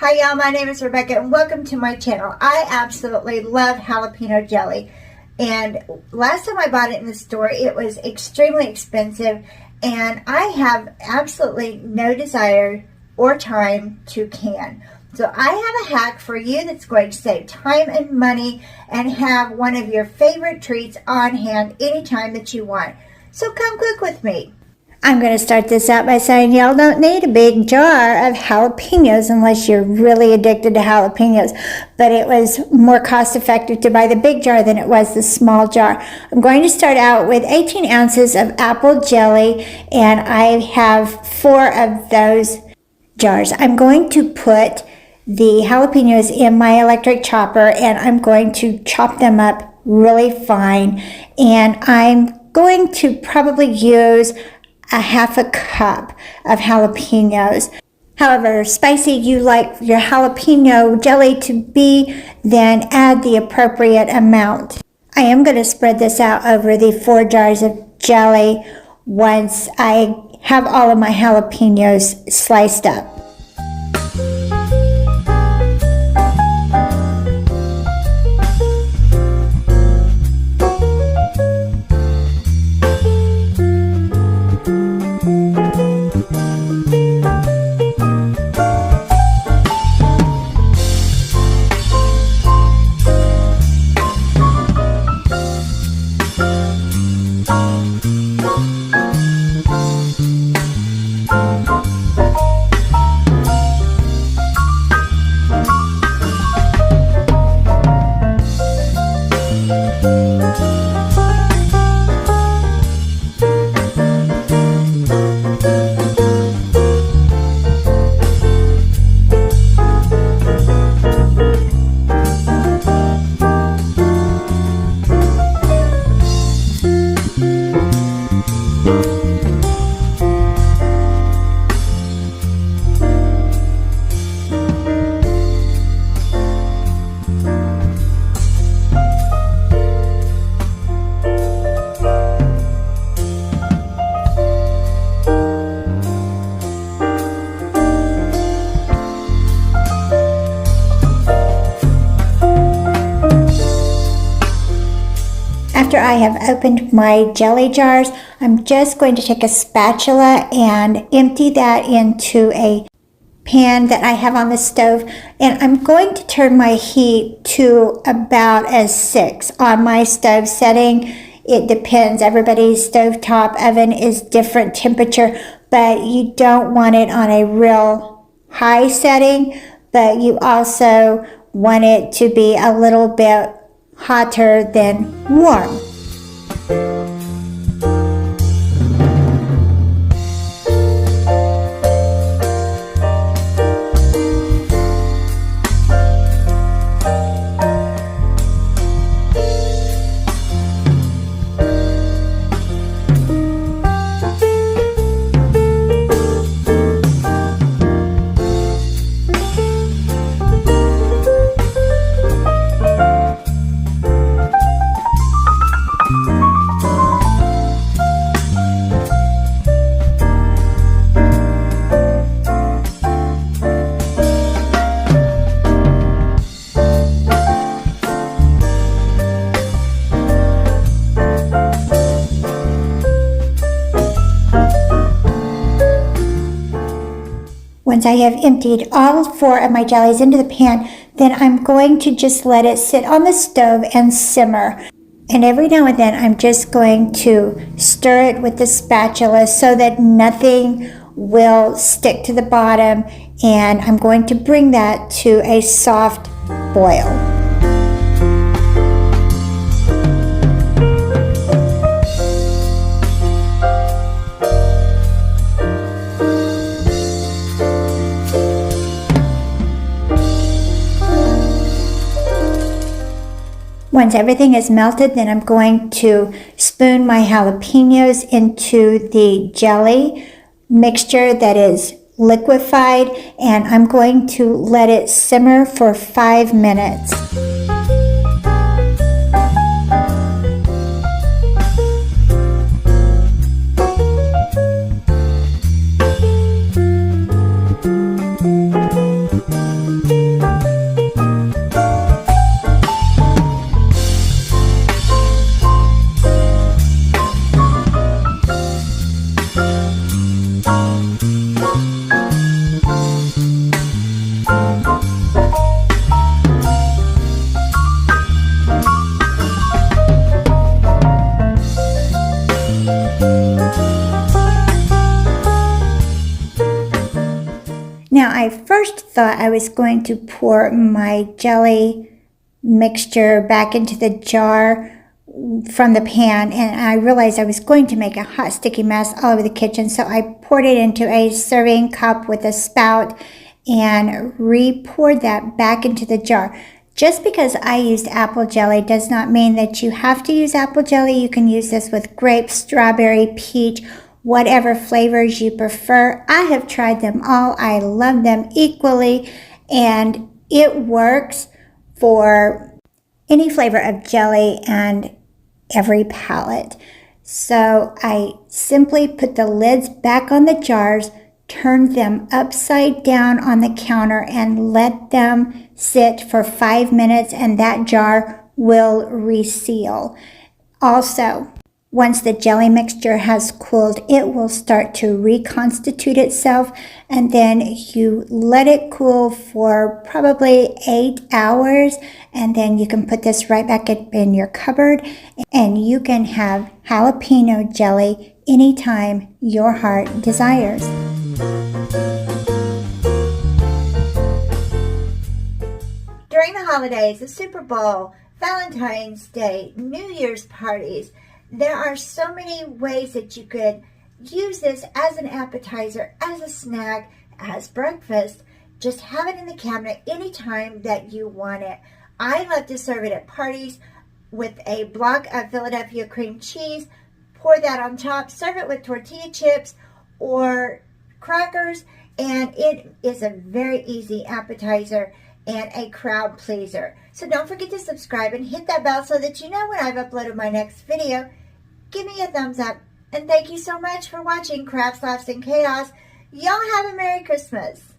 Hi y'all, my name is Rebecca and welcome to my channel. I absolutely love jalapeno jelly, and last time I bought it in the store it was extremely expensive, and I have absolutely no desire or time to can. So I have a hack for you that's going to save time and money and have one of your favorite treats on hand anytime that you want. So come cook with me. I'm going to start this out by saying y'all don't need a big jar of jalapenos unless you're really addicted to jalapenos. But it was more cost effective to buy the big jar than it was the small jar. I'm going to start out with 18 ounces of apple jelly, and I have 4 of those jars. I'm going to put the jalapenos in my electric chopper, and I'm going to chop them up really fine. And I'm going to probably use a half a cup of jalapenos. However spicy you like your jalapeno jelly to be, then add the appropriate amount. I am going to spread this out over the 4 jars of jelly once I have all of my jalapenos sliced up. After I have opened my jelly jars, I'm just going to take a spatula and empty that into a pan that I have on the stove, and I'm going to turn my heat to about a 6 on my stove setting. It depends, everybody's stovetop oven is different temperature, but you don't want it on a real high setting, but you also want it to be a little bit hotter than warm. Once I have emptied all 4 of my jellies into the pan, then I'm going to just let it sit on the stove and simmer. And every now and then I'm just going to stir it with the spatula so that nothing will stick to the bottom, and I'm going to bring that to a soft boil. Once everything is melted, then I'm going to spoon my jalapenos into the jelly mixture that is liquefied, and I'm going to let it simmer for 5 minutes. thought I was going to pour my jelly mixture back into the jar from the pan, and I realized I was going to make a hot sticky mess all over the kitchen, so I poured it into a serving cup with a spout and re-poured that back into the jar. Just because I used apple jelly does not mean that you have to use apple jelly. You can use this with grape, strawberry, peach, whatever flavors you prefer. I have tried them all. I love them equally, and it works for any flavor of jelly and every palate. So I simply put the lids back on the jars, turned them upside down on the counter, and let them sit for 5 minutes, and that jar will reseal. Also, once the jelly mixture has cooled, it will start to reconstitute itself, and then you let it cool for probably 8 hours, and then you can put this right back in your cupboard, and you can have jalapeno jelly anytime your heart desires. During the holidays, the Super Bowl, Valentine's Day, New Year's parties, there are so many ways that you could use this as an appetizer, as a snack, as breakfast. Just have it in the cabinet anytime that you want it. I love to serve it at parties with a block of Philadelphia cream cheese. Pour that on top, serve it with tortilla chips or crackers, and it is a very easy appetizer and a crowd pleaser. So don't forget to subscribe and hit that bell so that you know when I've uploaded my next video. Give me a thumbs up, and thank you so much for watching Crafts, Laughs, and Chaos. Y'all have a Merry Christmas.